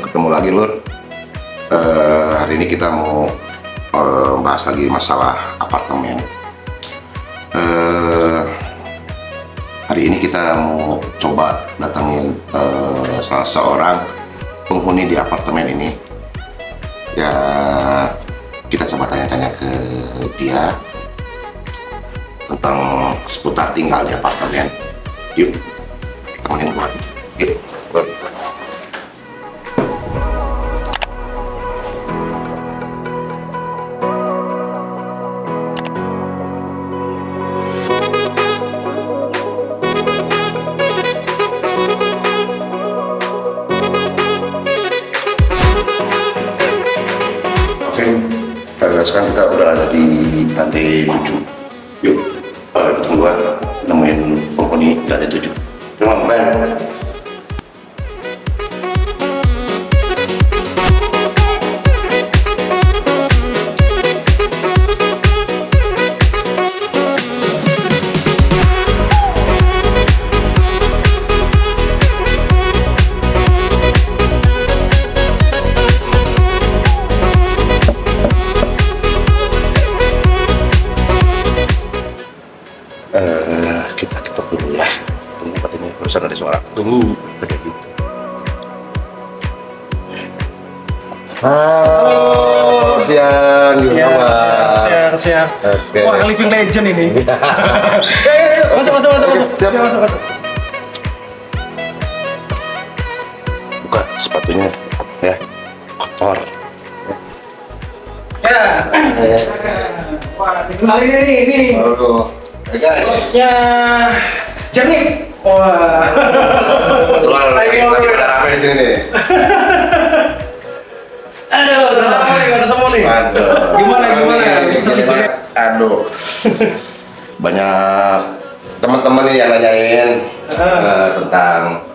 ketemu lagi Lur. Hari ini kita mau bahas lagi masalah apartemen. Hari ini kita mau coba datangin salah seorang penghuni di apartemen ini. Ya, kita coba tanya-tanya ke dia tentang seputar tinggal di apartemen. Yuk, temenin gua. Yuk, Lur. Sekarang kita udah ada di lantai 7. Yuk, kita gua nemuin penghuni di lantai 7. Terima kasih. Kita ketok dulu ya. Tunggu katanya barusan ada suara. Tunggu kayak gitu. Halo, siang. Siang. Oke. Wah, living legend ini. Masuk. Siap. Ya, masuk. Buka sepatunya ya. Kotor. Ya. Wah, kenalin ini. Aduh. Hey guys. Bosnya Jernih. Wah. Kebetulan lagi pada rame di sini nih. Aduh, nggak ketemu nih. Aduh. Gimana? Mister Gini, Mas. Aduh. Banyak teman-teman nih yang nanyain tentang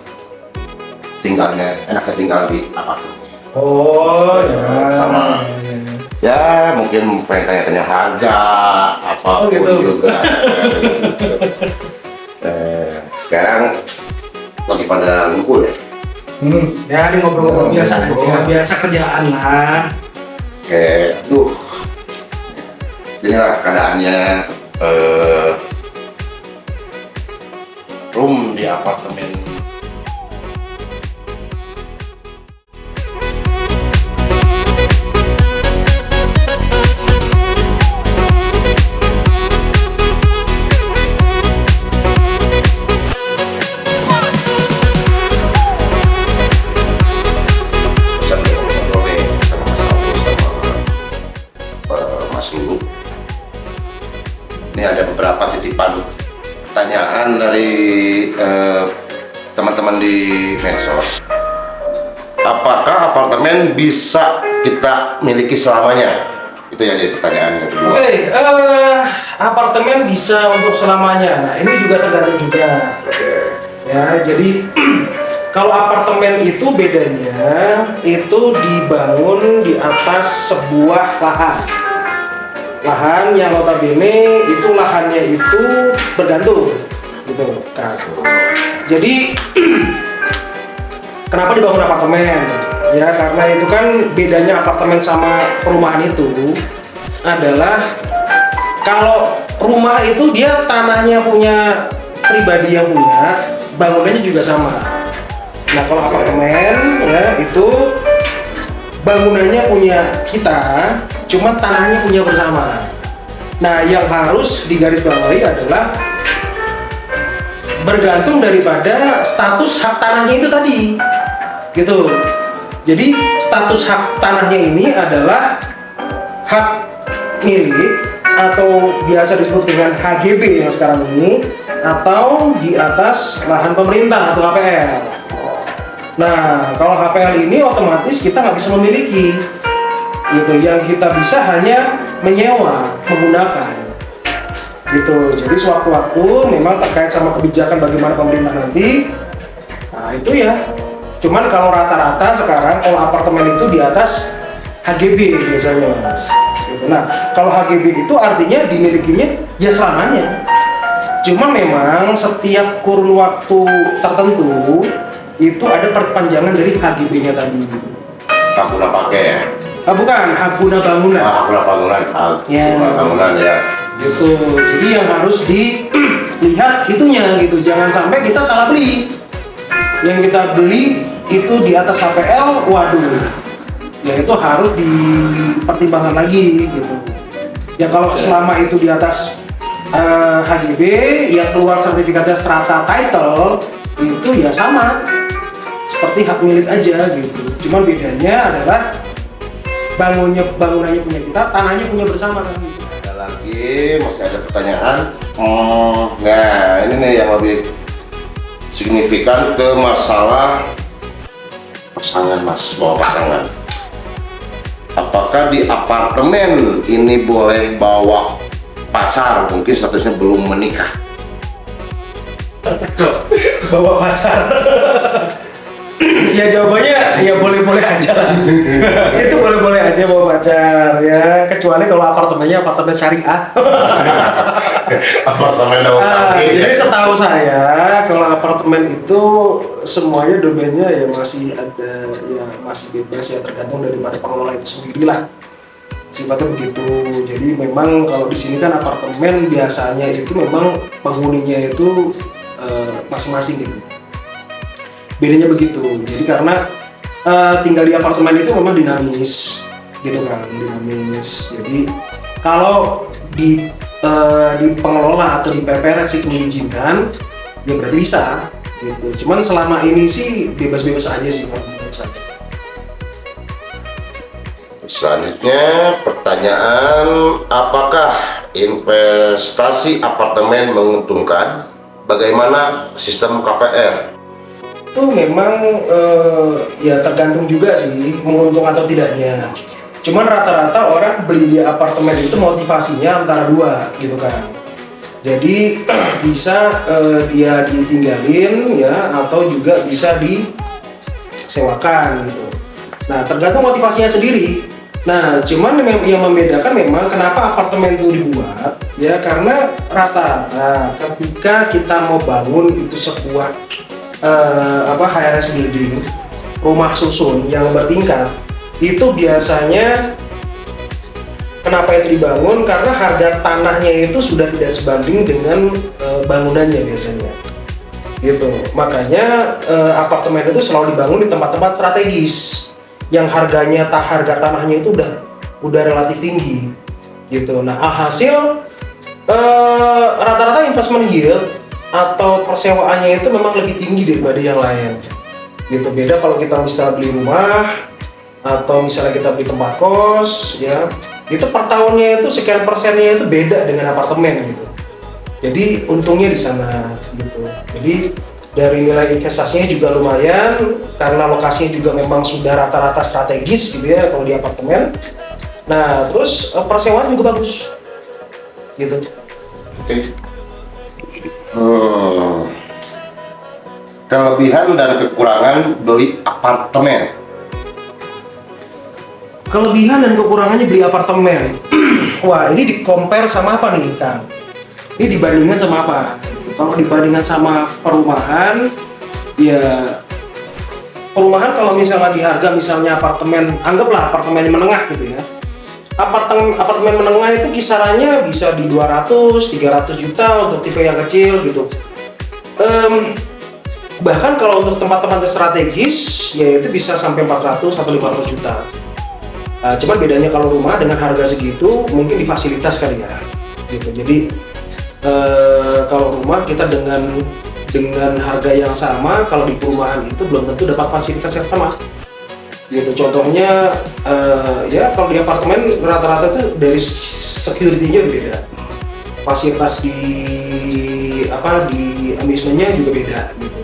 enaknya tinggal di apartemen. Oh, ya. Sama. Ya, mungkin pengen tanya-tanya harga, apapun gitu. juga. Sekarang lagi pada ngumpul ya? Ya, ini ngobrol-ngobrol biasa aja, biasa kerjaan lah. Oke, inilah keadaannya room di apartemen. Ini ada beberapa titipan pertanyaan dari teman-teman di medsos. Apakah apartemen bisa kita miliki selamanya? Itu yang jadi pertanyaan yang kedua. Oke, apartemen bisa untuk selamanya. Nah, ini juga tergantung juga. Ya, jadi kalau apartemen itu bedanya itu dibangun di atas sebuah lahan yang notabene itu lahannya itu bergantung gitu kan. Jadi kenapa dibangun apartemen? Ya karena itu kan bedanya apartemen sama perumahan itu adalah kalau rumah itu dia tanahnya punya pribadi yang punya, bangunannya juga sama. Nah kalau apartemen ya itu bangunannya punya kita, cuma tanahnya punya bersama. Nah, yang harus digarisbawahi adalah bergantung daripada status hak tanahnya itu tadi, gitu. Jadi status hak tanahnya ini adalah hak milik atau biasa disebut dengan HGB yang sekarang ini, atau di atas lahan pemerintah atau HPL. Nah, kalau HPL ini otomatis kita nggak bisa memiliki. Gitu, yang kita bisa hanya menyewa, menggunakan gitu. Jadi sewaktu-waktu memang terkait sama kebijakan bagaimana pemerintah nanti, nah itu ya. Cuman kalau rata-rata sekarang kalau apartemen itu di atas HGB biasanya mas gitu. Nah kalau HGB itu artinya dimilikinya ya selamanya, cuman memang setiap kurun waktu tertentu itu ada perpanjangan dari HGB-nya tadi. hak guna pakai ya. Bukan, hak guna bangunan. Hak guna bangunan, hak Ya. guna bangunan ya. Gitu. Jadi yang harus dilihat itunya gitu. Jangan sampai kita salah beli. Yang kita beli itu di atas HPL, waduh. Ya itu harus dipertimbangkan lagi gitu. Ya kalau selama itu di atas HGB yang keluar sertifikatnya strata title itu ya sama seperti hak milik aja gitu. Cuman bedanya adalah bangunannya punya kita, tanahnya punya bersama kan. Ada lagi, masih ada pertanyaan. Nah ini nih yang lebih signifikan ke masalah pasangan mas, bawa pasangan. Apakah di apartemen ini boleh bawa pacar? Mungkin statusnya belum menikah. Bawa pacar. Ya jawabannya ya boleh-boleh aja lah. Itu boleh-boleh aja bawa pacar ya, kecuali kalau apartemennya apartemen syariah. Apartemen daun Jadi setahu saya kalau apartemen itu semuanya domainnya ya masih ada, ya masih bebas ya, tergantung daripada pengelola itu sendiri lah. Sifatnya begitu. Jadi memang kalau di sini kan apartemen biasanya itu memang penghuninya itu masing-masing gitu. Bedanya begitu. Jadi karena tinggal di apartemen itu memang dinamis, gitu kan, dinamis. Jadi kalau di pengelola atau di PPRS itu mengizinkan, ya berarti bisa. Gitu. Cuman selama ini sih bebas-bebas aja sih kalau menurut saya. Selanjutnya pertanyaan, apakah investasi apartemen menguntungkan? Bagaimana sistem KPR? Itu memang ya tergantung juga sih menguntungkan atau tidaknya. Cuman rata-rata orang beli di apartemen itu motivasinya antara dua gitu kan. Jadi bisa dia ditinggalin ya, atau juga bisa disewakan gitu. Nah tergantung motivasinya sendiri. Nah cuman yang membedakan memang kenapa apartemen itu dibuat ya, karena rata-rata ketika kita mau bangun itu sebuah HRS building, rumah susun yang bertingkat, itu biasanya kenapa itu dibangun, karena harga tanahnya itu sudah tidak sebanding dengan bangunannya biasanya gitu. Makanya apartemen itu selalu dibangun di tempat-tempat strategis yang harga tanahnya itu udah relatif tinggi gitu. Nah alhasil rata-rata investment yield atau persewaannya itu memang lebih tinggi daripada yang lain gitu. Beda kalau kita misalnya beli rumah atau misalnya kita beli tempat kos ya, itu per tahunnya itu sekian persennya itu beda dengan apartemen gitu. Jadi untungnya di sana gitu. Jadi dari nilai investasinya juga lumayan karena lokasinya juga memang sudah rata-rata strategis gitu ya kalau di apartemen. Nah terus persewaan juga bagus gitu. Oke. Kelebihan dan kekurangan beli apartemen. Kelebihan dan kekurangannya beli apartemen. Wah, ini di-compare sama apa nih, Kang? Ini dibandingkan sama apa? Kalau dibandingkan sama perumahan, ya perumahan kalau misalnya di harga misalnya apartemen, anggaplah apartemen menengah gitu ya. Apartemen menengah itu kisarannya bisa di 200-300 juta untuk tipe yang kecil gitu. Bahkan kalau untuk tempat-tempat strategis ya itu bisa sampai 400 atau 500 juta. Cuman bedanya kalau rumah dengan harga segitu mungkin di fasilitas kali ya gitu. Jadi kalau rumah kita dengan harga yang sama, kalau di perumahan itu belum tentu dapat fasilitas yang sama gitu. Contohnya ya kalau di apartemen rata-rata itu dari security-nya beda, fasilitas di amusement-nya juga beda gitu.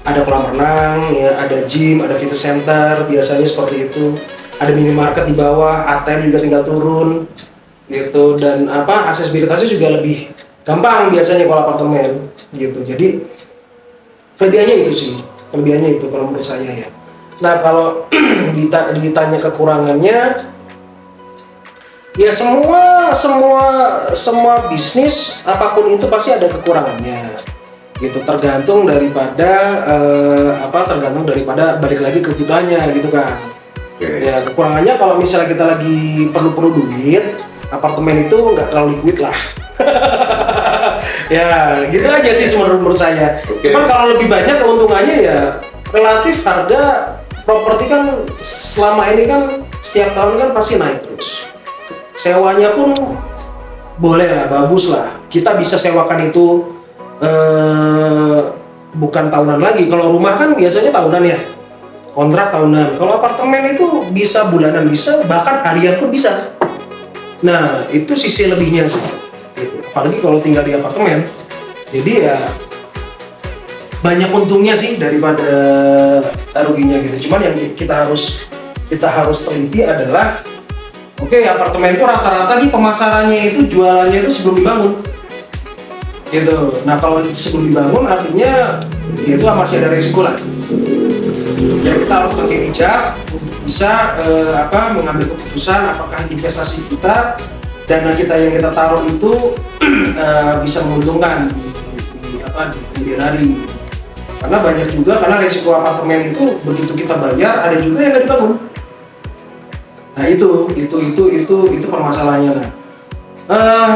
Ada kolam renang ya, ada gym, ada fitness center biasanya seperti itu, ada minimarket di bawah, ATM juga tinggal turun gitu, dan aksesibilitasnya juga lebih gampang biasanya kalau apartemen gitu. Jadi kelebihannya itu sih, kelebihannya itu kalau menurut saya ya. Nah kalau ditanya kekurangannya, ya semua bisnis apapun itu pasti ada kekurangannya, gitu. Tergantung daripada balik lagi kebutuhannya gitu kan. Ya kekurangannya kalau misalnya kita lagi perlu duit, apartemen itu nggak terlalu liquid lah. Ya gitu aja sih menurut saya. Cuman kalau lebih banyak keuntungannya ya relatif harga properti kan selama ini kan setiap tahun kan pasti naik terus. Sewanya pun boleh lah, bagus lah. Kita bisa sewakan itu bukan tahunan lagi. Kalau rumah kan biasanya tahunan ya, kontrak tahunan. Kalau apartemen itu bisa bulanan, bisa bahkan harian pun bisa. Nah itu sisi lebihnya sih. Apalagi kalau tinggal di apartemen. Jadi ya banyak untungnya sih daripada ruginya gitu. Cuman yang kita harus teliti adalah oke, apartemen itu rata-rata di pemasarannya itu jualannya itu sebelum dibangun. Gitu. Nah, kalau sebelum dibangun artinya ya itu masih ada resiko lah. Ya kita harus pakai bijak untuk bisa mengambil keputusan apakah investasi kita, dana kita yang kita taruh itu bisa menguntungkan di kemudian hari. Karena banyak juga, karena resiko apartemen itu begitu kita bayar ada juga yang nggak dibangun. Nah itu permasalahannya.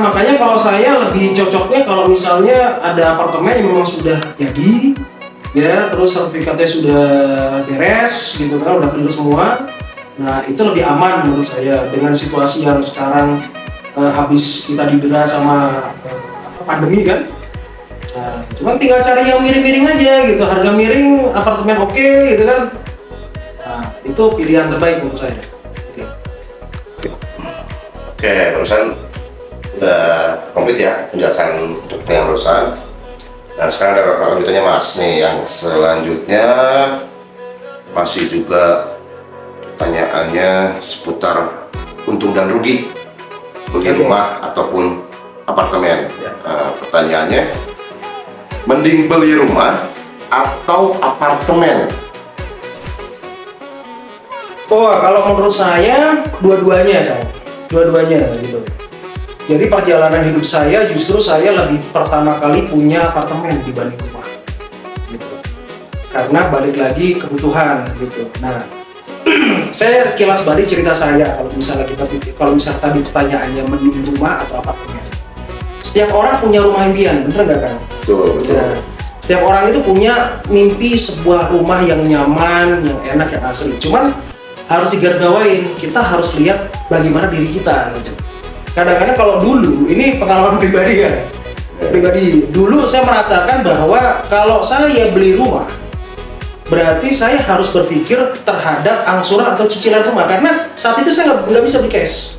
Makanya kalau saya lebih cocoknya kalau misalnya ada apartemen yang memang sudah jadi, ya terus sertifikatnya sudah beres, gitu kan, udah clear semua. Nah itu lebih aman menurut saya dengan situasi yang sekarang habis kita didera sama pandemi kan. Nah, cuman tinggal cari yang miring-miring aja gitu, harga miring, apartemen oke, gitu kan. Nah itu pilihan terbaik menurut saya. Oke, barusan udah komplit ya penjelasan untuk pertanyaan barusan. Nah sekarang ada lanjutannya Mas nih, yang selanjutnya masih juga pertanyaannya seputar untung dan rugi beli rumah ataupun apartemen. Pertanyaannya, mending beli rumah atau apartemen? Oh, kalau menurut saya dua-duanya kan, dua-duanya gitu. Jadi perjalanan hidup saya justru saya lebih pertama kali punya apartemen dibanding rumah, gitu. Karena balik lagi kebutuhan gitu. Nah, saya kilas balik cerita saya kalau misalnya tadi pertanyaannya mending rumah atau apartemen. Setiap orang punya rumah impian, bener nggak kan? Betul. Nah, setiap orang itu punya mimpi sebuah rumah yang nyaman, yang enak, yang asli. Cuman harus digarisbawahin, kita harus lihat bagaimana diri kita gitu. Kadang-kadang kalau dulu, ini pengalaman pribadi kan, pribadi dulu saya merasakan bahwa kalau saya beli rumah, berarti saya harus berpikir terhadap angsuran atau cicilan rumah, karena saat itu saya nggak bisa beli cash,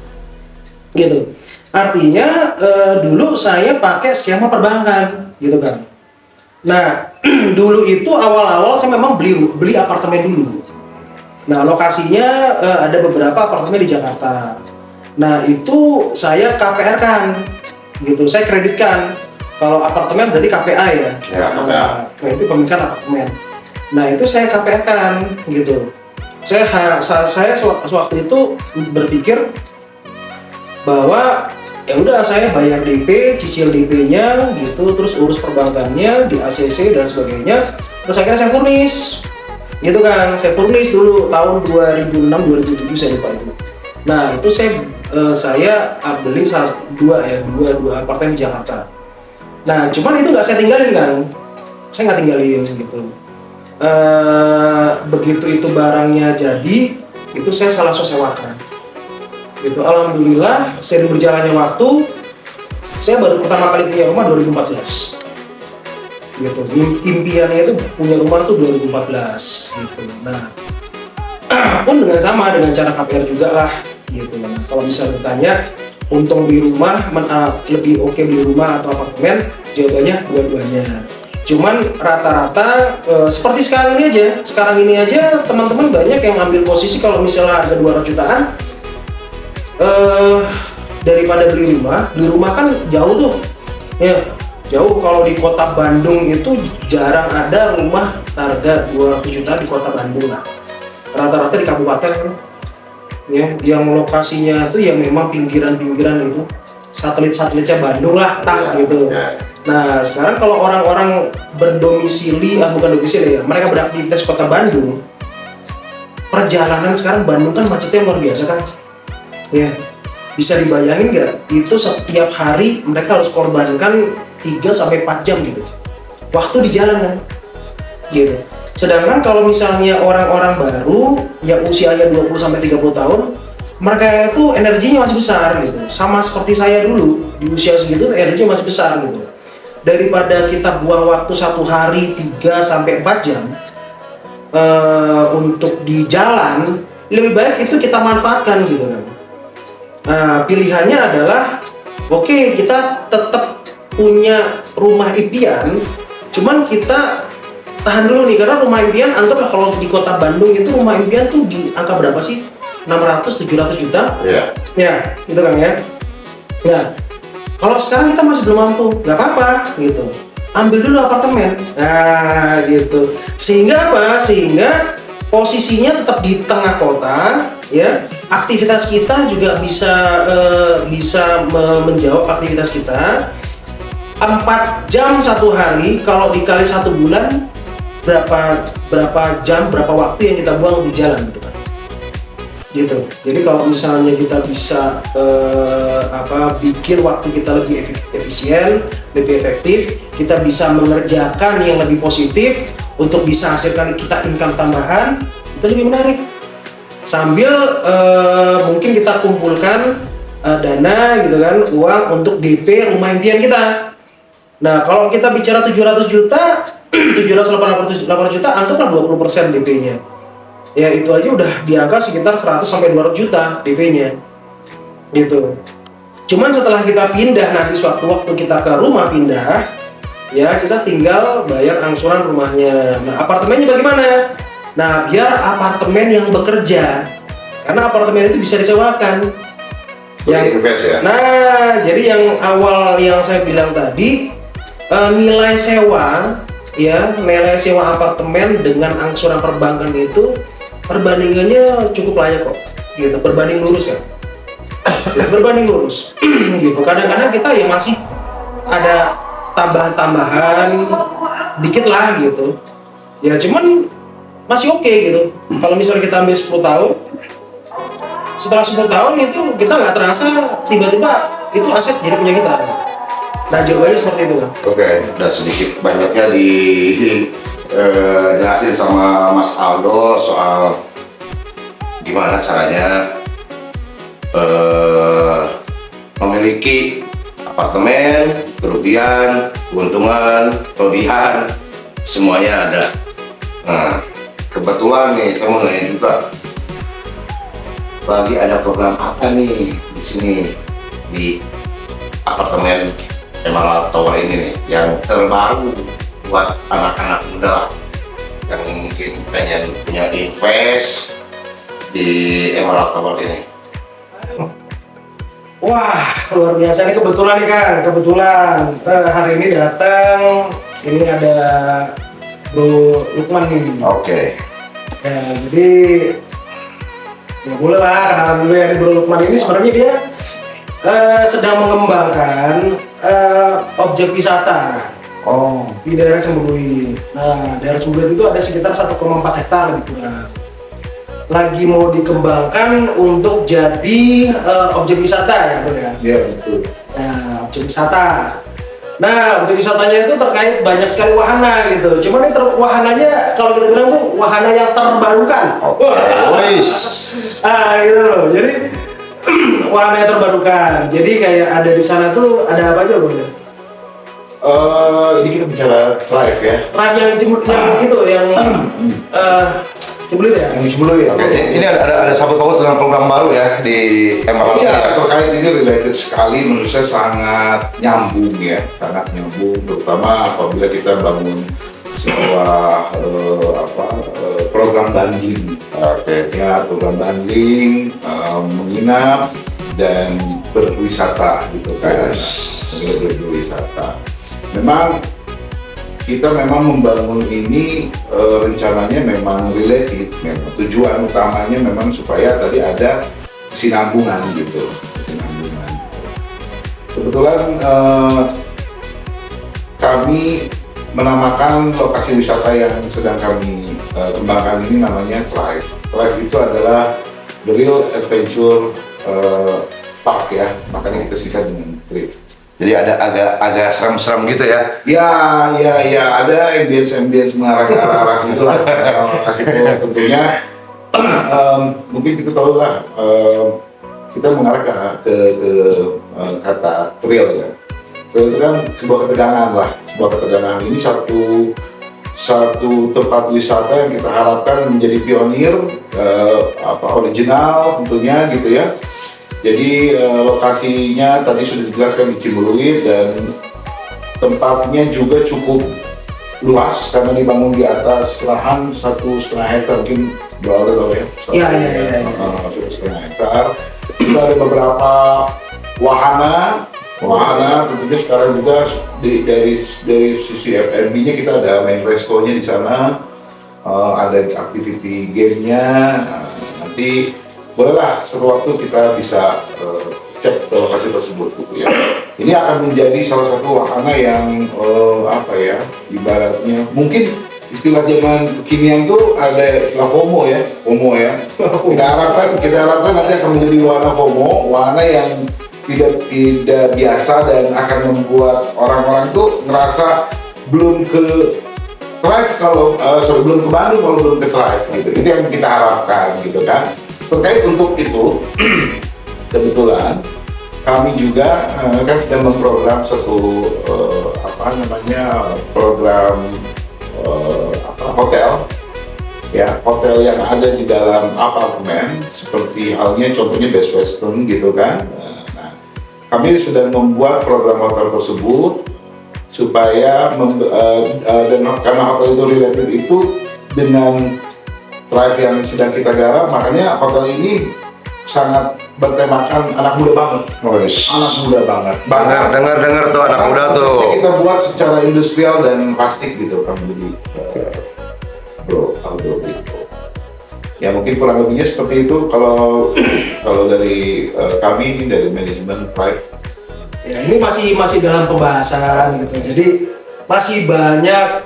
gitu. Artinya dulu saya pakai skema perbankan, gitu kan. Nah dulu itu awal-awal saya memang beli apartemen dulu. Nah lokasinya ada beberapa apartemen di Jakarta. Nah itu saya KPR kan, gitu. Saya kreditkan. Kalau apartemen berarti KPA ya. Ya, KPA. Kredit pemilikan apartemen. Nah itu saya KPR kan, gitu. Saya sewaktu itu berpikir bahwa ya udah saya bayar DP, cicil DP-nya, gitu, terus urus perbankannya di ACC dan sebagainya. Terus akhirnya saya furnish, gitu kan. Saya furnish dulu tahun 2006-2007 saya lupa itu. Nah itu saya beli dua apartemen di Jakarta. Nah cuman itu nggak saya tinggalin kan, saya nggak tinggalin gitu. Begitu itu barangnya jadi, itu saya langsung sewakan. Gitu. Alhamdulillah seiring berjalannya waktu, saya baru pertama kali punya rumah 2014. Gitu. Impiannya itu punya rumah tuh 2014. Gitu. Nah, pun dengan cara KPR juga lah. Gitu. Nah, kalau misalnya ditanya untung beli rumah, lebih oke beli rumah atau apartemen, jawabannya dua-duanya. Cuman rata-rata seperti sekarang ini aja teman-teman banyak yang ambil posisi kalau misalnya harga 200 jutaan daripada beli rumah kan jauh tuh ya, jauh. Kalau di kota Bandung itu jarang ada rumah harga 200 juta di kota Bandung lah. Rata-rata di kabupaten ya, yang lokasinya tuh yang memang pinggiran-pinggiran itu, satelitnya Bandung lah, gitu. Nah sekarang kalau orang-orang berdomisili, bukan domisili ya, mereka beraktivitas kota Bandung, perjalanan sekarang Bandung kan macetnya luar biasa kan, ya bisa dibayangin nggak? Itu setiap hari mereka harus korbankan 3-4 jam gitu, waktu di jalan kan, gitu. Sedangkan kalau misalnya orang-orang baru yang usianya 20-30 tahun, mereka itu energinya masih besar gitu, sama seperti saya dulu di usia segitu energinya masih besar gitu. Daripada kita buang waktu satu hari 3-4 jam untuk di jalan, lebih baik itu kita manfaatkan gitu kan. Nah, pilihannya adalah oke, kita tetap punya rumah impian, cuman kita tahan dulu nih, karena rumah impian anggaplah kalau di kota Bandung itu rumah impian tuh di angka berapa sih? 600-700 juta? Iya. Ya, gitu kan ya. Nah, kalau sekarang kita masih belum mampu, nggak apa-apa gitu. Ambil dulu apartemen. Nah, gitu. Sehingga apa? Sehingga posisinya tetap di tengah kota, ya. Aktivitas kita juga bisa menjawab aktivitas kita. 4 jam satu hari, kalau dikali 1 bulan, berapa jam, berapa waktu yang kita buang di jalan gitu kan. Gitu. Jadi kalau misalnya kita bisa bikin waktu kita lebih efisien, lebih efektif, kita bisa mengerjakan yang lebih positif untuk bisa hasilkan kita income tambahan, itu lebih menarik. Sambil mungkin kita kumpulkan dana gitu kan, uang untuk DP rumah impian kita. Nah, kalau kita bicara 700 juta, 780 juta, anggaplah 20% DP-nya. Ya itu aja udah di angka sekitar 100-200 juta DP-nya gitu. Cuman setelah kita pindah nanti sewaktu-waktu kita ke rumah pindah, ya kita tinggal bayar angsuran rumahnya. Nah, apartemennya bagaimana? Nah, biar apartemen yang bekerja, karena apartemen itu bisa disewakan. Yang invest ya. Nah, jadi yang awal yang saya bilang tadi, nilai sewa apartemen dengan angsuran perbankan itu perbandingannya cukup layak kok, gitu. Berbanding lurus kan, berbanding lurus, gitu. Kadang-kadang kita ya masih ada tambahan dikit lah gitu, ya cuman masih oke gitu. Kalau misalnya kita ambil 10 tahun, setelah 10 tahun itu kita nggak terasa tiba-tiba itu aset jadi punya kita. Nah, jawabannya seperti itu kan. Oke, udah sedikit banyaknya jelasin sama Mas Aldo soal gimana caranya memiliki apartemen, kerugian, keuntungan, kelebihan, semuanya ada. Nah, kebetulan nih saya mau nanya juga, lagi ada program apa nih di sini di apartemen Emerald Tower ini nih, yang terbaru buat anak-anak muda yang mungkin pengen punya invest di Emerald Tower ini. Wah, luar biasa nih, kebetulan nih Kang, kebetulan hari ini datang, ini ada Bro Lukman nih. Oke. Ya, jadi ya boleh lah kenalan dulu ya. Bro Lukman ini sebenarnya dia sedang mengembangkan objek wisata di daerah Cemburuit. Nah, daerah Cemburuit itu ada sekitar 1,4 hektar lebih kurang. Lagi mau dikembangkan untuk jadi objek wisata ya, Bro ya? Iya, betul. Nah, objek wisata. Nah, objek wisatanya itu terkait banyak sekali wahana gitu. Cuman ini wahananya kalau kita bilang tuh wahana yang terbarukan. Nah, gitu loh. Jadi wahana yang terbarukan. Jadi kayak ada di sana tuh ada apa aja, Bro? Ini kita bicara drive ya. Drive yang Cemburuit yang gitu, yang Cemburuit ya? Yang Cemburuit. Oke, ini ada sangkut paut dengan program baru ya di Emerald. Iya, terkait ini related sekali, menurut saya sangat nyambung ya, sangat nyambung, terutama apabila kita bangun sebuah program bundling. Ya, program bundling, menginap dan berwisata gitu kan, berwisata. Memang kita membangun ini rencananya memang related, memang tujuan utamanya memang supaya tadi ada kesinambungan gitu, kesinambungan. Kebetulan kami menamakan lokasi wisata yang sedang kami kembangkan ini namanya Thrive. Thrive itu adalah The Real Adventure Park ya, makanya kita singkat dengan Thrive. Jadi ada agak serem-serem gitu ya. Ya, ada ambience mengarah ke arah situ lah. Itu tentunya mungkin kita tahu lah, kita mengarah ke kata thrill ya. Thrill itu kan sebuah ketegangan ini satu tempat wisata yang kita harapkan menjadi pionir, original tentunya gitu ya. Jadi lokasinya tadi sudah dijelaskan di Cibuluit dan tempatnya juga cukup luas karena dibangun di atas lahan 1,5 hektar, mungkin berapa ya? Iya. 1,5 hektar. Kita ada beberapa wahana tentunya sekarang juga dari sisi F&B-nya kita ada main restonya di sana, ada activity game-nya. Nanti bolehlah suatu waktu kita bisa cek ke lokasi tersebut gitu ya. Ini akan menjadi salah satu wahana yang ibaratnya mungkin istilah zaman kekinian tuh ada istilah FOMO ya. Kita harapkan nanti akan menjadi wahana yang tidak biasa dan akan membuat orang-orang tuh ngerasa belum ke Thrive belum ke Bandung kalau belum ke Thrive gitu. Itu yang kita harapkan gitu kan. Terkait untuk itu, kebetulan kami juga kan sedang memprogram satu program hotel yang ada di dalam apartemen, seperti halnya contohnya Best Western gitu kan. Nah, kami sedang membuat program hotel tersebut supaya dan karena hotel itu related itu dengan Thrive yang sedang kita garap, makanya hotel ini sangat bertemakan anak muda banget. Anak muda banget. Dengar tuh anak muda tuh. Kita buat secara industrial dan plastik gitu kan, jadi outdoor gitu. Ya mungkin kurang lebihnya seperti itu kalau dari kami ini dari manajemen Thrive. Ya ini masih dalam pembahasan gitu. Jadi masih banyak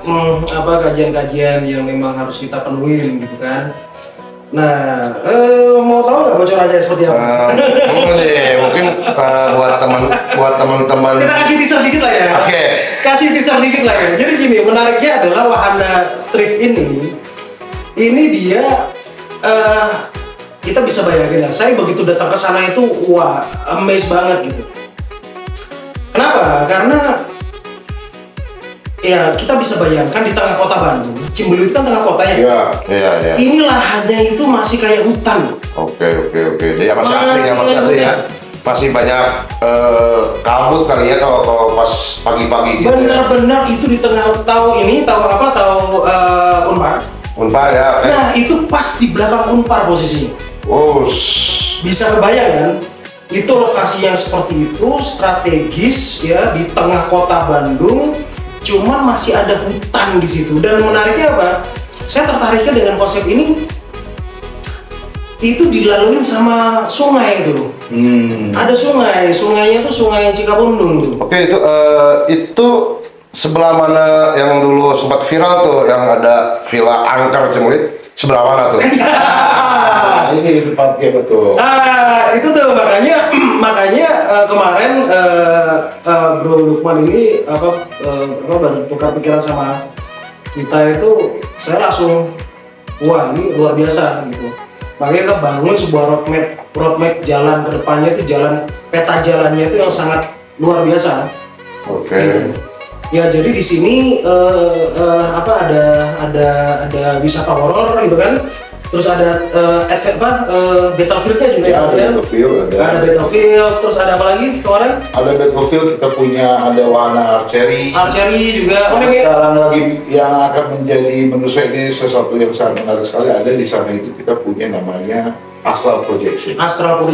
kajian-kajian yang memang harus kita penuhin gitu kan. Nah, mau tahu nggak bocorannya seperti apa? Mungkin buat teman-teman. Kita kasih teaser dikit lah ya. Oke. Kasih teaser dikit lah ya. Jadi gini, menariknya adalah wahana Thrive ini dia kita bisa bayangin lah. Saya begitu datang ke sana itu wah, amazed banget gitu. Kenapa? Karena ya kita bisa bayangkan di tengah kota Bandung, Cibuluit itu kan tengah kotanya. Iya. Ini lahannya itu masih kayak hutan. Oke. Ya masih asli ya. Masih banyak kabut kali ya kalau pas pagi-pagi gitu. Benar-benar itu di tengah tahu Unpar. Unpar ya. Nah itu pas di belakang Unpar posisinya. Bisa kebayang kan? Itu lokasi yang seperti itu strategis ya di tengah kota Bandung. Cuman masih ada hutan di situ dan menariknya apa? Saya tertariknya dengan konsep ini itu dilalui sama sungai itu. Ada sungainya tuh Sungai Cikapundung tuh. Oke, itu sebelah mana yang dulu sempat viral tuh yang ada Villa Angker Cibuluit, sebelah mana tuh? Ini tempatnya betul. Itu tuh makanya kemarin Bro Lukman ini baru tukar pikiran sama kita itu, saya langsung wah ini luar biasa gitu. Makanya kita bangun sebuah roadmap jalan ke depannya itu peta jalannya itu yang sangat luar biasa. Oke. Gitu. Ya jadi di sini ada wisata horor gitu kan. Terus ada Battlefield-nya juga ya, ada Battlefield, terus ada apa lagi kemarin? Ada Battlefield, kita punya ada wahana archery juga. Sekarang lagi yang akan menjadi menurut saya ini sesuatu yang sangat menarik sekali, ada di sana itu kita punya namanya Astral Projection. Astral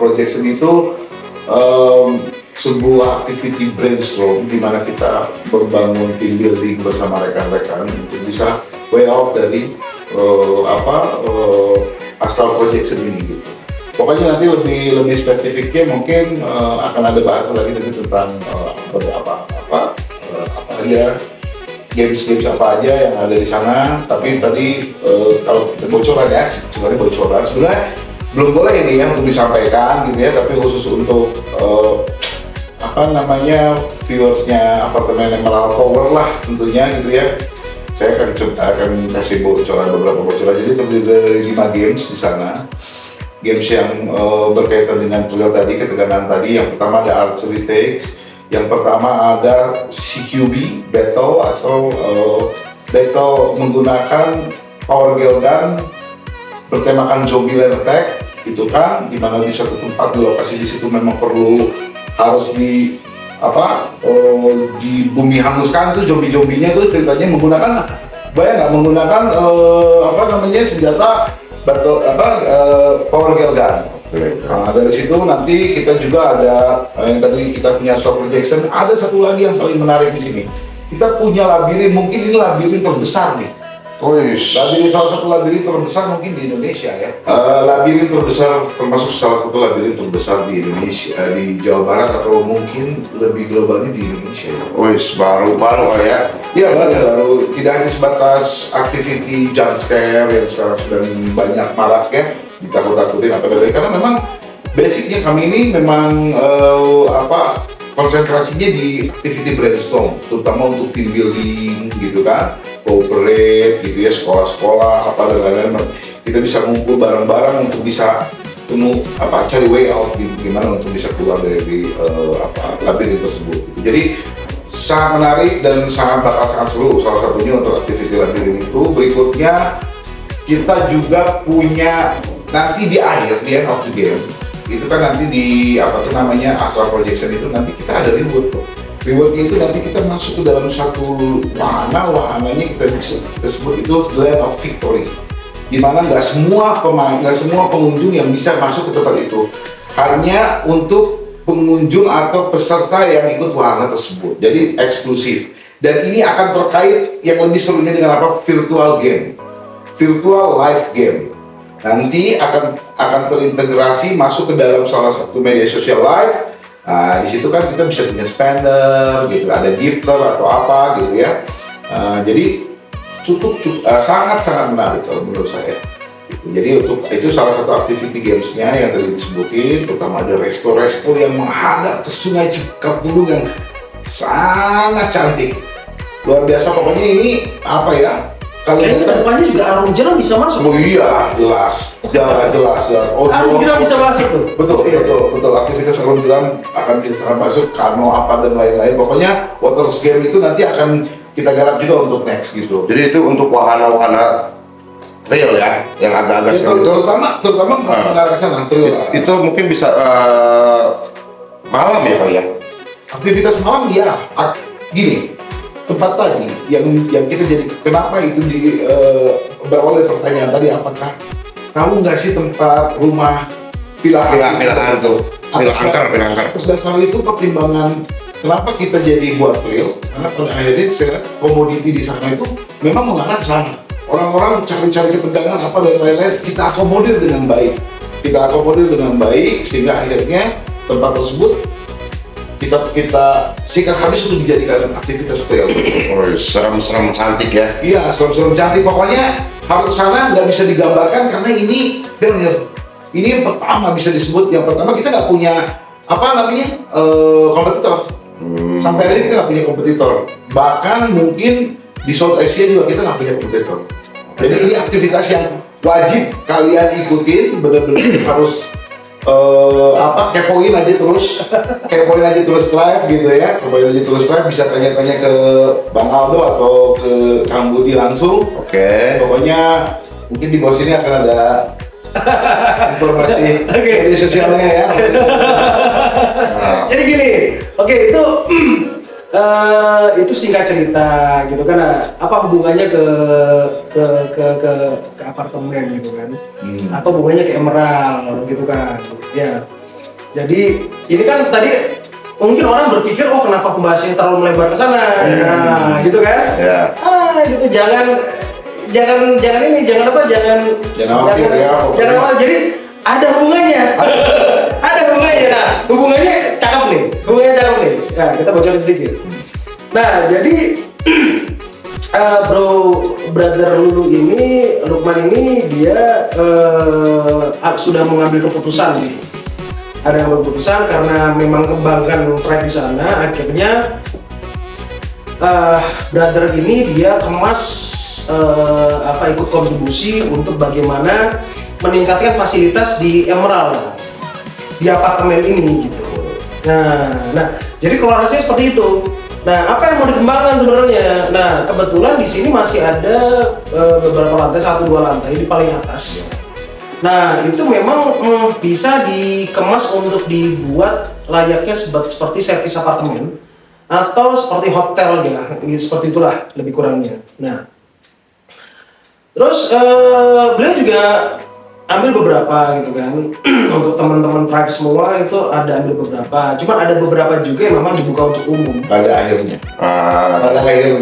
Projection itu sebuah activity brainstorm di mana kita membangun team building bersama rekan-rekan untuk bisa way out dari Astral Projection ini gitu. Pokoknya nanti lebih spesifiknya mungkin akan ada bahasan lagi tentang apa aja games apa aja yang ada di sana. Tapi tadi kalau kita bocoran ya, sebenarnya bocoran. Sebenarnya belum boleh ini ya untuk disampaikan gitu ya. Tapi khusus untuk viewersnya apartemen Emerald Tower lah tentunya gitu ya. Saya akan kasih beberapa bocoran. Jadi terdiri dari 5 games di sana. Games yang berkaitan dengan tutorial tadi, ketegangan tadi. Yang pertama ada Archery Takes. Yang pertama ada CQB Battle atau battle menggunakan power gun bertemakan zombie land attack gitu kan, dimana di satu tempat di lokasi di situ memang harus di bumi hanguskan tuh zombie-zombinya tuh ceritanya menggunakan menggunakan senjata battle power gun. Nah, dari situ nanti kita juga ada yang tadi kita punya short projection. Ada satu lagi yang paling menarik di sini. Kita punya labirin, mungkin ini labirin terbesar nih. Salah satu labirin terbesar mungkin di Indonesia ya. Labirin terbesar, termasuk salah satu labirin terbesar di Indonesia, di Jawa Barat atau mungkin lebih globalnya di Indonesia. Baru ya. Iya baru. Tidak hanya sebatas activity jump scare yang sekarang sedang banyak marak ya, ditakut-takutin karena memang basicnya kami ini memang konsentrasinya di activity brainstorm, terutama untuk team building gitu kan, cooperate gitu ya, sekolah-sekolah dan lain-lain. Kita bisa ngumpul bareng-bareng untuk bisa cari way out gimana untuk bisa keluar dari labirin tersebut. Jadi sangat menarik dan sangat seru. Salah satunya untuk activity labirin itu. Berikutnya kita juga punya nanti di akhir, di end of the game itu kan nanti di astral projection itu nanti kita ada reward tuh. Rewardnya itu nanti kita masuk ke dalam satu wahananya kita sebut itu Land of Victory, dimana nggak semua pengunjung yang bisa masuk ke tempat itu, hanya untuk pengunjung atau peserta yang ikut wahana tersebut, jadi eksklusif. Dan ini akan terkait yang lebih serunya dengan virtual game, virtual live game. Nanti akan terintegrasi masuk ke dalam salah satu media sosial live. Nah, di situ kan kita bisa punya spender, gitu, ada gifter atau apa gitu ya. Jadi sangat menarik kalau menurut saya. Jadi untuk itu salah satu activity gamesnya yang tadi disebutin, terutama ada resto-resto yang menghadap ke Sungai Cikapundung yang sangat cantik, luar biasa. Pokoknya ini kalau depannya juga arung jeram bisa masuk. Oh iya, jelas. Arung jeram bisa masuk tuh. Betul. Aktivitas arung jeram akan masuk, kano dan lain-lain. Pokoknya water game itu nanti akan kita garap juga untuk next gitu. Jadi itu untuk wahana-wahana trail ya, yang agak-agak seru. Terutama mengarah ke sana trail. Itu mungkin bisa malam ya Pak ya. Aktivitas malam ya. Gini. Tempat tadi yang kita jadi kenapa itu berawal dari pertanyaan tadi, apakah tahu nggak sih tempat rumah villa hantu, villa angker. Terus dasar itu pertimbangan kenapa kita jadi buat trail, karena pada akhirnya saya komoditi di sana itu memang mengarah ke sana. Orang-orang cari-cari ketegangan dan lain-lain, kita akomodir dengan baik sehingga akhirnya tempat tersebut kita sikat habis untuk dijadikan aktivitas trail. Serem-serem cantik ya. Iya, serem-serem cantik. Pokoknya harus sana nggak bisa digambarkan karena ini pionir. Ini yang pertama bisa disebut. Yang pertama kita nggak punya kompetitor. Sampai hari ini kita nggak punya kompetitor. Bahkan mungkin di South Asia juga kita nggak punya kompetitor. Jadi ini aktivitas yang wajib kalian ikutin. Benar-benar harus kepoin aja terus live gitu ya. Bisa tanya-tanya ke Bang Aldo atau ke Kang Budi langsung. Oke. Pokoknya mungkin di bawah sini akan ada informasi media sosialnya ya. Jadi gini, itu singkat cerita gitu kan, apa hubungannya ke apartemen gitu kan, apa hubungannya ke Emerald gitu kan ya. Jadi ini kan tadi mungkin orang berpikir kenapa pembahasannya terlalu melebar ke sana, gitu kan ya. Gitu jangan jadi ada hubungannya. Hubungannya cakep nih. Nah, kita bocorin sedikit. Nah, jadi brother Lukman ini dia sudah mengambil keputusan nih. Ada yang keputusan karena memang kembangkan track di sana, akhirnya brother ini dia kemas ikut kontribusi untuk bagaimana meningkatkan fasilitas di Emerald di apartemen ini gitu. Nah, jadi kolaborasinya seperti itu. Nah, apa yang mau dikembangkan sebenarnya? Nah, kebetulan di sini masih ada beberapa lantai, 1-2 lantai di paling atas. Nah, itu memang bisa dikemas untuk dibuat layaknya seperti servis apartemen atau seperti hotel ya, seperti itulah lebih kurangnya. Nah, terus beliau juga ambil beberapa gitu kan untuk teman-teman tribe semua itu ada ambil beberapa, cuman ada beberapa juga yang memang dibuka untuk umum. Pada akhirnya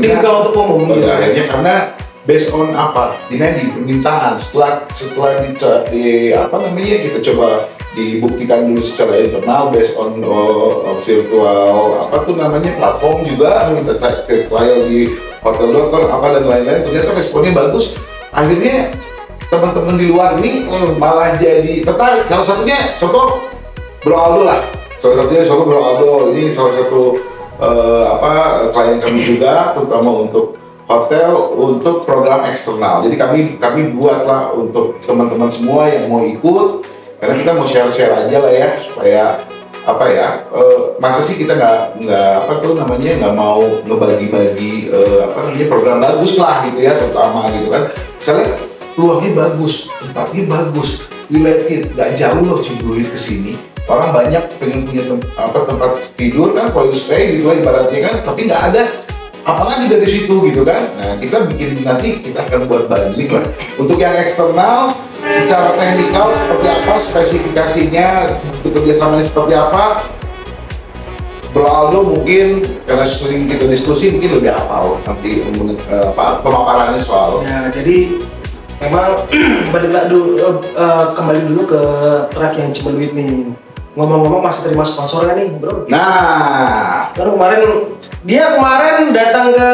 Dibuka untuk umum. Pada Gitu. akhirnya karena based on apa? Ini permintaan setelah kita coba dibuktikan dulu secara internal based on virtual platform juga kita trial di hotel.com dan lain-lain, ternyata responnya bagus. Akhirnya teman-teman di luar ini malah jadi tertarik. Salah satunya contoh Bro Aldo lah. Bro Aldo ini salah satu klien kami juga, terutama untuk hotel, untuk program eksternal. Jadi kami buatlah untuk teman-teman semua yang mau ikut, karena kita mau share aja lah ya, supaya masa sih kita nggak mau ngebagi-bagi program bagus lah gitu ya, terutama gitu kan. Misalnya peluangnya bagus, tempatnya bagus, related, nggak jauh loh Cibulir ke sini. Orang banyak pengen punya tempat tidur kan, kalau stay gitu lah ibaratnya kan, tapi nggak ada apalagi dari situ gitu kan. Nah, kita akan buat bundling lah. Untuk yang eksternal, secara teknikal seperti apa, spesifikasinya, kerjasamanya seperti apa, Bro Aldo mungkin karena sering kita diskusi mungkin lebih hafal nanti pemaparannya soal. Ya, jadi memang kembali dulu ke track yang Cibeluit nih. Ngomong-ngomong masih terima sponsor kan nih, Bro? Nah, Kan kemarin datang ke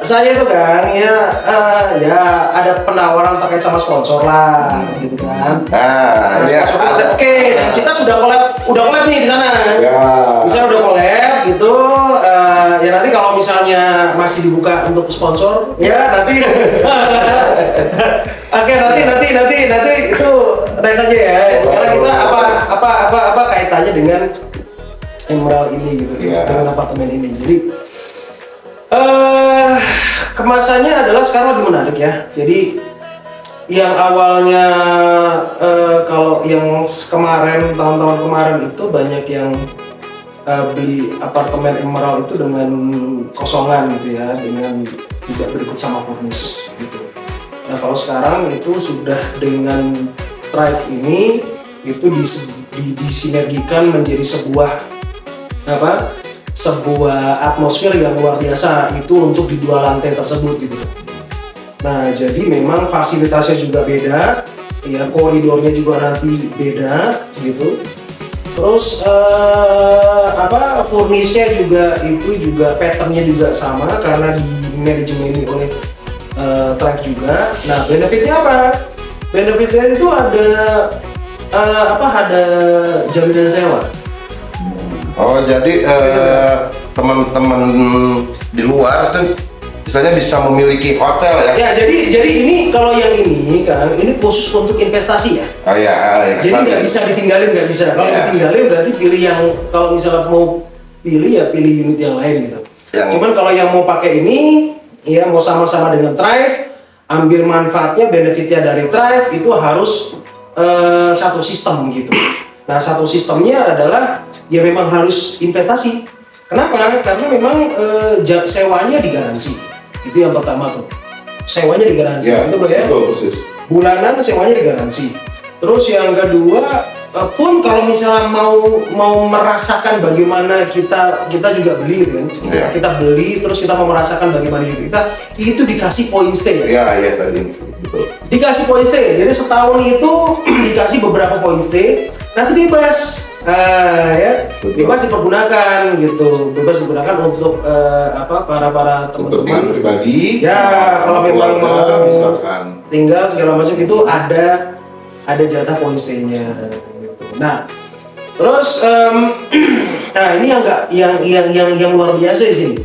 saya tuh kan, ya ada penawaran terkait sama sponsor lah, gitu kan. Nah, ya, Oke, kita sudah collab nih di sana. ya. Bisa udah collab gitu. Ya nanti kalau misalnya masih dibuka untuk sponsor, ya nanti. Oke, nanti itu next aja ya. Sekarang kita apa kaitannya dengan Emerald ini gitu, Ya. dengan apartemen ini. Jadi kemasannya adalah sekarang lebih menarik ya. Jadi yang awalnya kalau yang kemarin tahun-tahun kemarin itu banyak yang beli apartemen Emerald itu dengan kosongan gitu ya, dengan tidak berikut sama furnish gitu. Nah kalau sekarang itu sudah dengan Thrive ini itu disinergikan menjadi sebuah atmosfer yang luar biasa itu untuk di 2 lantai tersebut gitu. Nah jadi memang fasilitasnya juga beda, ya koridornya juga nanti beda gitu. Terus furnishnya juga itu juga patternnya juga sama karena di manajemen oleh Thrive juga. Nah benefitnya apa? Benefitnya itu ada jaminan sewa. Oh, jadi teman-teman di luar itu misalnya bisa memiliki hotel ya? Ya, jadi ini kalau yang ini kan, ini khusus untuk investasi ya. Oh iya, Jadi nggak bisa ditinggalin, nggak bisa. Kalau ditinggalin berarti pilih yang, kalau misalnya mau pilih ya pilih unit yang lain gitu. Cuman kalau yang mau pakai ini, ya mau sama-sama dengan Thrive, ambil manfaatnya, benefitnya dari Thrive itu harus satu sistem gitu. Nah satu sistemnya adalah ya memang harus investasi. Kenapa? Karena memang sewanya digaransi. Itu yang pertama tuh. Sewanya digaransi. Ya, itu ya. betul, Bulanan sewanya digaransi. Terus yang kedua pun kalau misalnya mau merasakan bagaimana kita juga beli kan. Ya. Kita beli terus kita mau merasakan bagaimana itu dikasih point stay ya. Ya tadi betul. Dikasih point stay. Jadi setahun itu dikasih beberapa point stay. Nanti bebas Ya, Betul. bebas dipergunakan gitu, bebas digunakan untuk para Kepentingan teman-teman. pribadi, Ya, kalau memang keluarga, mau misalkan. tinggal segala macam itu ada jatah poin stay-nya. Gitu. Nah, terus nah ini yang luar biasa di sini.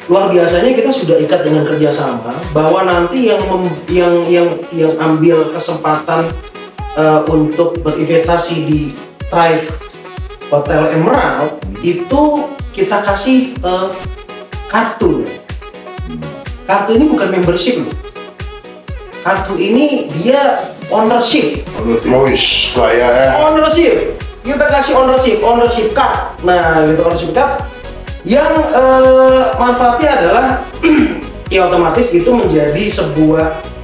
Luar biasanya kita sudah ikat dengan kerjasama bahwa nanti yang ambil kesempatan untuk berinvestasi di Thrive Hotel Emerald itu kita kasih kartu. Kartu ini bukan membership loh. Kartu ini dia ownership. Saya ya. Ownership. Kita kasih ownership card. Nah, gitu ownership card yang manfaatnya adalah ya otomatis itu menjadi sebuah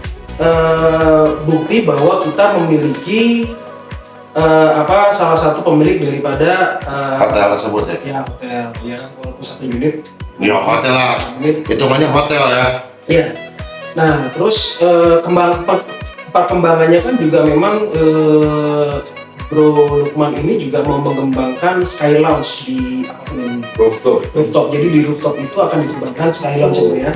bukti bahwa kita memiliki salah satu pemilik daripada Hotel tersebut ya. ya hotel ya walaupun satu unit Ya hotel lah. unit Hitungannya hotel ya. ya. Nah terus perkembangannya kan juga memang Bro Lukman ini juga mau mengembangkan Sky Lounge di rooftop. Jadi di rooftop itu akan dikembangkan Sky Lounge itu ya.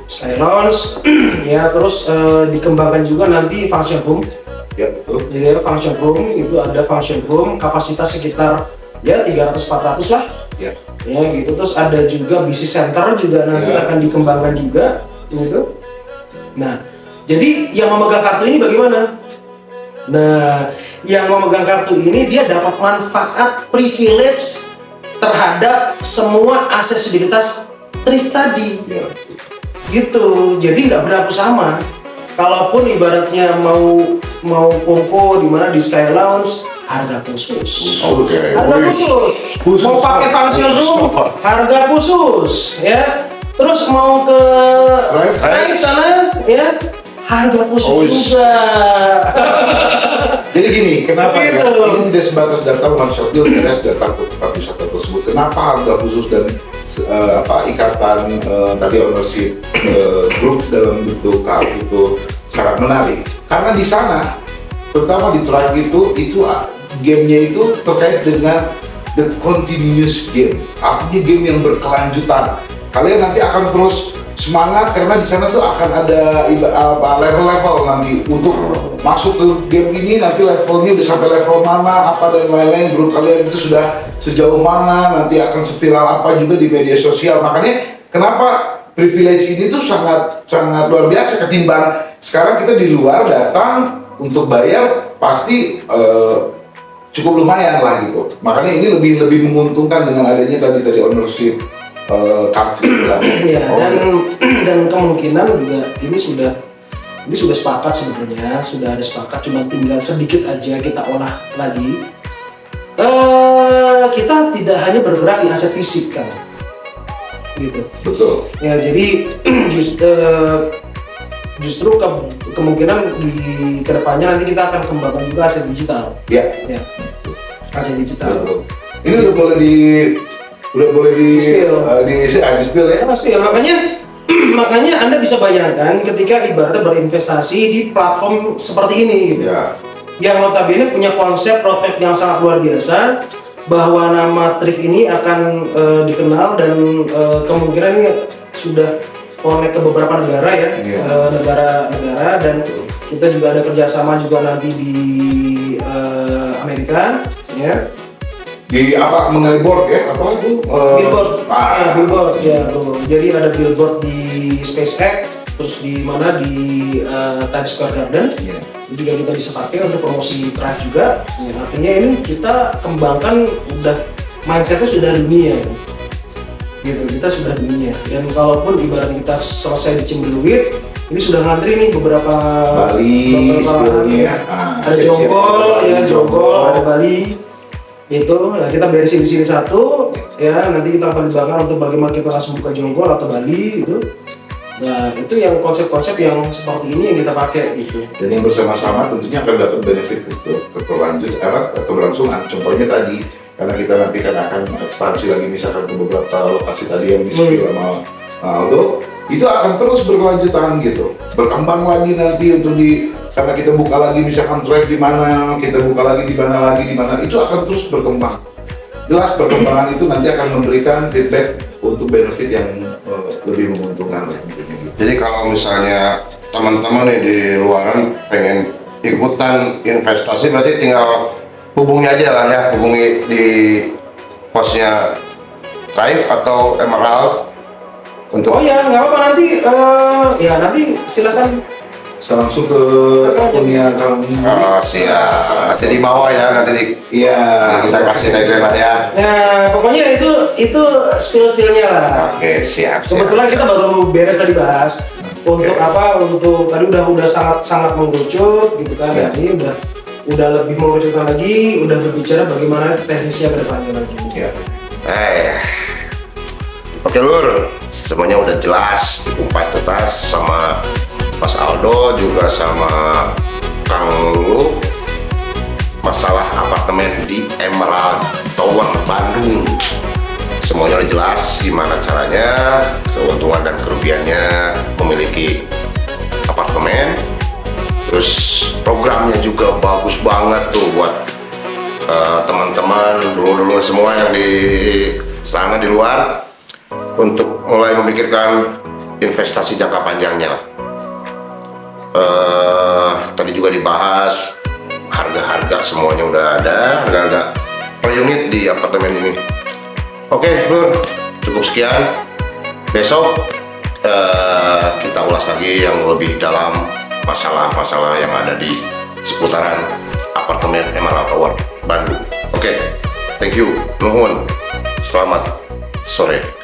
Sky Lounge ya terus dikembangkan juga nanti function room. Ya, betul. Jadi ya, function room itu ada function room kapasitas sekitar ya 300-400 lah. Ya. Ya gitu terus ada juga business center juga nanti Ya. akan dikembangkan juga gitu. Nah, jadi yang memegang kartu ini bagaimana? Nah, yang memegang kartu ini dia dapat manfaat privilege terhadap semua aksesibilitas thrift tadi. Ya. Gitu. Jadi nggak berlaku sama. Kalaupun ibaratnya mau kumpul di mana di Sky Lounge harga khusus. Oke. Harga khusus. Mau pakai function room harga khusus ya. Terus mau ke Thrive sana ya harga khusus juga. Jadi gini, kenapa ya? Gitu. Ini tidak sebatas datang one shot deal, beres datang ke tempat wisata tersebut. Kenapa harga khusus dan ikatan tadi ownership grup dalam bentuk kartu itu sangat menarik? Karena di sana, terutama di Thrive itu gamenya itu terkait dengan the continuous game, artinya game yang berkelanjutan. Kalian nanti akan terus semangat karena di sana tuh akan ada level-level nanti untuk masuk ke game ini, nanti levelnya bisa sampai level mana, apa dan lain-lain, grup kalian itu sudah sejauh mana, nanti akan seviral apa juga di media sosial. Makanya kenapa privilege ini tuh sangat luar biasa ketimbang sekarang kita di luar datang untuk bayar pasti cukup lumayan lah gitu. Makanya ini lebih menguntungkan dengan adanya tadi ownership kartu lah. Ya, dan kemungkinan juga ini sudah sepakat sebenarnya, sudah ada sepakat, cuma tinggal sedikit aja kita olah lagi. Kita tidak hanya bergerak di aset fisik kan, gitu. Betul. Ya jadi justru kemungkinan di kedepannya nanti kita akan kembangkan juga aset digital. Ya. Ya, aset digital. Betul. Ini udah boleh di spill ya. Ya pasti ya, makanya Anda bisa bayangkan ketika ibaratnya berinvestasi di platform seperti ini gitu. Ya. Yang notabene punya konsep roadmap yang sangat luar biasa bahwa nama Thrive ini akan dikenal dan kemungkinan ini sudah connect ke beberapa negara ya. Iya. Negara-negara dan kita juga ada kerjasama juga nanti di Amerika ya. Di mengenai board ya, apa itu? Billboard, ya billboard ya bro. Jadi ada billboard di SpaceX, terus di mana di Times Square Garden. Iya. Itu juga kita bisa pakai untuk promosi Thrive juga. Ya, artinya ini kita kembangkan udah mindsetnya sudah dunia, gitu. Kita sudah dunia. Dan kalaupun ibarat kita selesai dicimbil duit, ini sudah ngantri nih beberapa Bali, hari. ya. Ada Jonggol, ada Bali. Itu nah kita beresin di sini satu ya, nanti kita akan dibanggar untuk bagaimana kita langsung buka Jonggol atau Bali itu. Nah itu yang konsep-konsep yang seperti ini yang kita pakai gitu. Dan yang bersama-sama tentunya akan dapat benefit untuk keberlangsungan. Contohnya tadi, karena kita nanti akan ekspansi lagi misalkan ke beberapa lokasi tadi yang di-spill sama Aldo, itu akan terus berkelanjutan gitu, berkembang lagi nanti untuk di karena kita buka lagi misalkan drive di mana, kita buka lagi di mana, itu akan terus berkembang. Jelas perkembangan itu nanti akan memberikan feedback untuk benefit yang lebih menguntungkan. Jadi kalau misalnya teman-teman nih di luaran pengen ikutan investasi, berarti tinggal hubungi aja lah ya, hubungi di posnya Thrive atau Emerald untuk. Oh ya, nggak apa-apa nanti. Ya nanti silakan. Langsung ke punya kamu. Oh, siap. Nanti di bawah ya, nanti Iya. kita kasih tagline lah ya. Nah, pokoknya itu spill-spillnya lah. Oke, siap. Kebetulan kita baru beres tadi bahas untuk apa? Untuk tadi udah sangat mengerucut gitu kan. Ya. Ini udah lebih mengerucutkan lagi, udah berbicara bagaimana teknisnya ke depannya lagi. Ya. Oke Lur, semuanya udah jelas dikupas tuntas sama Mas Aldo juga sama Kang Lulu masalah apartemen di Emerald Tower Bandung. Semuanya udah jelas gimana caranya, keuntungan dan kerugiannya memiliki apartemen. Terus programnya juga bagus banget tuh buat teman-teman dulu semua yang di sana di luar untuk mulai memikirkan investasi jangka panjangnya lah. Tadi juga dibahas harga-harga semuanya udah ada, harga-harga per unit di apartemen ini. Oke Lur, cukup sekian. Besok kita ulas lagi yang lebih dalam masalah-masalah yang ada di seputaran apartemen Emerald Tower Bandung. Oke, thank you, nuhun, selamat sore.